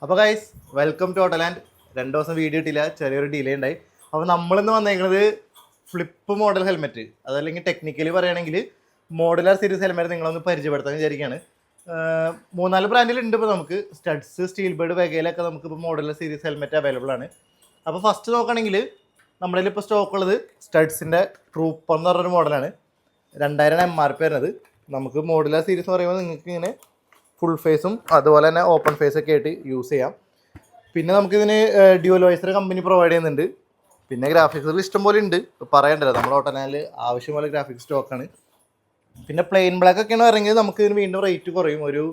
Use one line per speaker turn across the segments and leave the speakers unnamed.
അപ്പോൾ guys welcome to ഓട്ടോലാൻഡ്. 2 ദിവസം video ഇട്ടില്ല, ചെറിയൊരു ഡിലേ ഉണ്ടായി. അപ്പോൾ നമ്മളിന്ന് വന്നേക്കുന്നത് ഫ്ലിപ്പ് മോഡൽ ഹെൽമെറ്റ്, അതല്ലെങ്കിൽ ടെക്നിക്കലി പറയുകയാണെങ്കിൽ മോഡുലാർ സീരീസ് ഹെൽമെറ്റ് നിങ്ങളൊന്ന് പരിചയപ്പെടുത്താൻ വിചാരിക്കുകയാണ്. 3-4 ബ്രാൻഡിലുണ്ട് ഇപ്പോൾ നമുക്ക്. സ്റ്റഡ്സ്, സ്റ്റീൽ ബേർഡ് വകയിലൊക്കെ നമുക്കിപ്പോൾ മോഡുലാർ സീരീസ് ഹെൽമെറ്റ് അവൈലബിൾ ആണ്. അപ്പോൾ ഫസ്റ്റ് നോക്കുകയാണെങ്കിൽ നമ്മുടെ കയ്യിൽ ഇപ്പോൾ സ്റ്റോക്ക് ഉള്ളത് സ്റ്റഡ്സിൻ്റെ ട്രൂപ്പർ എന്ന് പറഞ്ഞൊരു മോഡലാണ്. 2000 MRP വരുന്നത്. നമുക്ക് മോഡുലാർ സീരീസ് എന്ന് പറയുമ്പോൾ നിങ്ങൾക്ക് ഇങ്ങനെ ഫുൾ ഫേസും അതുപോലെ തന്നെ ഓപ്പൺ ഫേസൊക്കെ ആയിട്ട് യൂസ് ചെയ്യാം. പിന്നെ നമുക്കിതിന് ഡ്യുവൽ വൈസർ കമ്പനി പ്രൊവൈഡ് ചെയ്യുന്നുണ്ട്. പിന്നെ ഗ്രാഫിക്സുകൾ ഇഷ്ടം പോലെ ഉണ്ട്, പറയണ്ടല്ലോ. നമ്മുടെ ഓട്ടോനാലിൽ ആവശ്യം പോലെ ഗ്രാഫിക്സ് സ്റ്റോക്കാണ്. പിന്നെ പ്ലെയിൻ ബ്ലാക്ക് ഒക്കെയാണ് ഇറങ്ങിയത്. നമുക്ക് ഇതിന് വീണ്ടും റേറ്റ് കുറയും. ഒരു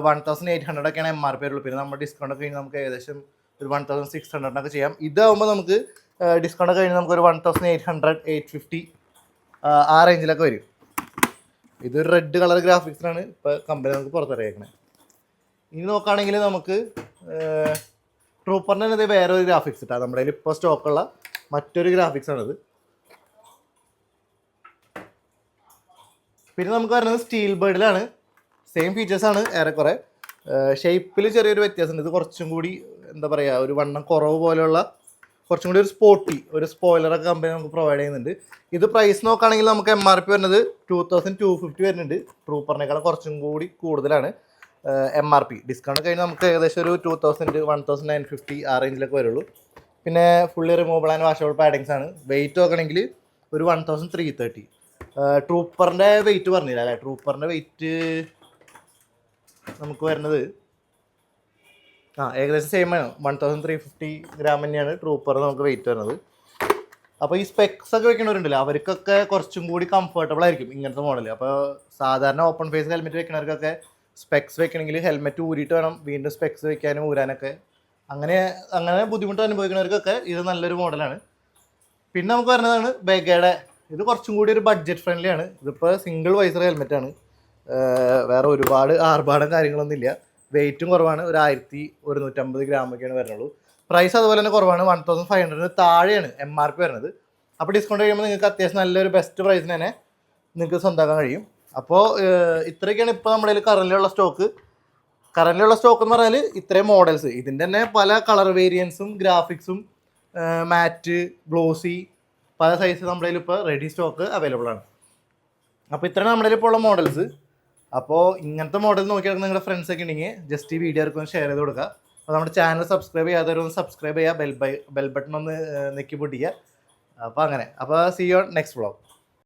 1800 ഒക്കെയാണ് MRP വരുള്ളൂ. പിന്നെ നമ്മുടെ ഡിസ്കൗണ്ട് ഒക്കെ കഴിഞ്ഞ് നമുക്ക് ഏകദേശം ഒരു 1600 ചെയ്യാം. ഇതാവുമ്പോൾ നമുക്ക് ഡിസ്കൗണ്ട് ഒക്കെ കഴിഞ്ഞ് നമുക്കൊരു 1800, 850 ആ റേഞ്ചിലൊക്കെ വരും. ഇതൊരു റെഡ് കളർ ഗ്രാഫിക്സിനാണ് ഇപ്പോൾ കമ്പനി നമുക്ക് പുറത്തിറങ്ങിയേക്കുന്നത്. ഇനി നോക്കുകയാണെങ്കിൽ നമുക്ക് ട്രൂപ്പറിൻ്റെ തന്നെ വേറെ ഒരു ഗ്രാഫിക്സ് ഇട്ടാണ് നമ്മുടെ കയ്യിൽ ഇപ്പോൾ സ്റ്റോക്കുള്ള മറ്റൊരു ഗ്രാഫിക്സാണിത്. പിന്നെ നമുക്ക് വരുന്നത് സ്റ്റീൽ ബേർഡിലാണ്. സെയിം ഫീച്ചേഴ്സാണ് ഏറെക്കുറെ. ഷേപ്പിൽ ചെറിയൊരു വ്യത്യാസമുണ്ട്. ഇത് കുറച്ചും കൂടി എന്താ പറയുക, ഒരു വണ്ണം കുറവ് പോലെയുള്ള കുറച്ചും കൂടി ഒരു സ്പോട്ടി ഒരു സ്പോയിലറൊക്കെ കമ്പനി നമുക്ക് പ്രൊവൈഡ് ചെയ്യുന്നുണ്ട്. ഇത് പ്രൈസ് നോക്കുകയാണെങ്കിൽ നമുക്ക് MRP വരുന്നത് 2250 വരുന്നുണ്ട്. ട്രൂപ്പറിനേക്കാളും കുറച്ചും കൂടി കൂടുതലാണ് MRP. ഡിസ്കൗണ്ട് കഴിഞ്ഞ് നമുക്ക് ഏകദേശം ഒരു 2000, 1950 ആ റേഞ്ചിലൊക്കെ വരുള്ളൂ. പിന്നെ fully removable and washable paddings ആണ്. വെയിറ്റ് നോക്കണമെങ്കിൽ ഒരു 1330. ട്രൂപ്പറിൻ്റെ വെയിറ്റ് പറഞ്ഞില്ല അല്ലേ? ട്രൂപ്പറിൻ്റെ വെയിറ്റ് നമുക്ക് വരുന്നത് ഏകദേശം സെയിം ആണ്. 1350 ഗ്രാം തന്നെയാണ് ട്രൂപ്പർ നമുക്ക് വെയിറ്റ് വരുന്നത്. അപ്പോൾ ഈ സ്പെക്സ് ഒക്കെ വെക്കുന്നവരുണ്ടല്ലോ, അവർക്കൊക്കെ കുറച്ചും കൂടി കംഫർട്ടബിൾ ആയിരിക്കും ഇങ്ങനത്തെ മോഡൽ. അപ്പോൾ സാധാരണ ഓപ്പൺ ഫേസ് ഹെൽമെറ്റ് വെക്കുന്നവർക്കൊക്കെ സ്പെക്സ് വെക്കണമെങ്കിൽ ഹെൽമെറ്റ് ഊരിയിട്ട് വേണം വീണ്ടും സ്പെക്സ് വെക്കാനും ഊരാനൊക്കെ. അങ്ങനെ ബുദ്ധിമുട്ട് അനുഭവിക്കുന്നവർക്കൊക്കെ ഇത് നല്ലൊരു മോഡലാണ്. പിന്നെ നമുക്ക് വരുന്നതാണ് ബെഗയുടെ. ഇത് കുറച്ചും കൂടി ഒരു ബഡ്ജറ്റ് ഫ്രണ്ട്ലി ആണ്. ഇതിപ്പോൾ സിംഗിൾ വൈസർ ഹെൽമെറ്റാണ്. വേറെ ഒരുപാട് ആർഭാടം കാര്യങ്ങളൊന്നും ഇല്ല. വെയിറ്റും കുറവാണ്. ഒരു 1150 ഗ്രാമൊക്കെയാണ് വരുന്നുള്ളൂ. പ്രൈസ് അതുപോലെ തന്നെ കുറവാണ്. 1500 താഴെയാണ് MRP വരുന്നത്. അപ്പോൾ ഡിസ്കൗണ്ട് കഴിയുമ്പോൾ നിങ്ങൾക്ക് അത്യാവശ്യം നല്ലൊരു ബെസ്റ്റ് പ്രൈസിന് തന്നെ നിങ്ങൾക്ക് സ്വന്തമാക്കാൻ കഴിയും. അപ്പോൾ ഇത്രയൊക്കെയാണ് ഇപ്പോൾ നമ്മുടെ കയ്യിൽ കറൻറ്റിലുള്ള സ്റ്റോക്ക് എന്ന് പറഞ്ഞാൽ ഇത്രയും മോഡൽസ്. ഇതിൻ്റെ തന്നെ പല കളർ വേരിയൻസും ഗ്രാഫിക്സും മാറ്റ്, ഗ്ലോസി, പല സൈസ് നമ്മുടെ കയ്യിൽ ഇപ്പോൾ റെഡി സ്റ്റോക്ക് അവൈലബിൾ ആണ്. അപ്പോൾ ഇത്രയാണ് നമ്മുടെ കയ്യിൽ ഇപ്പോൾ ഉള്ള മോഡൽസ്. അപ്പോൾ ഇങ്ങനത്തെ മോഡൽ നോക്കിയാൽ നിങ്ങളുടെ ഫ്രണ്ട്സൊക്കെ ഉണ്ടെങ്കിൽ ജസ്റ്റ് ഈ വീഡിയോ ആർക്കും ഷെയർ ചെയ്ത് കൊടുക്കുക. അപ്പോൾ നമ്മുടെ ചാനൽ സബ്സ്ക്രൈബ് ചെയ്യാത്തവരൊന്ന് സബ്സ്ക്രൈബ് ചെയ്യുക, ബെൽ ബട്ടൺ ഒന്ന് നെക്കി പൊട്ടിക്കുക. അപ്പോൾ അങ്ങനെ. അപ്പോൾ see you on next vlog.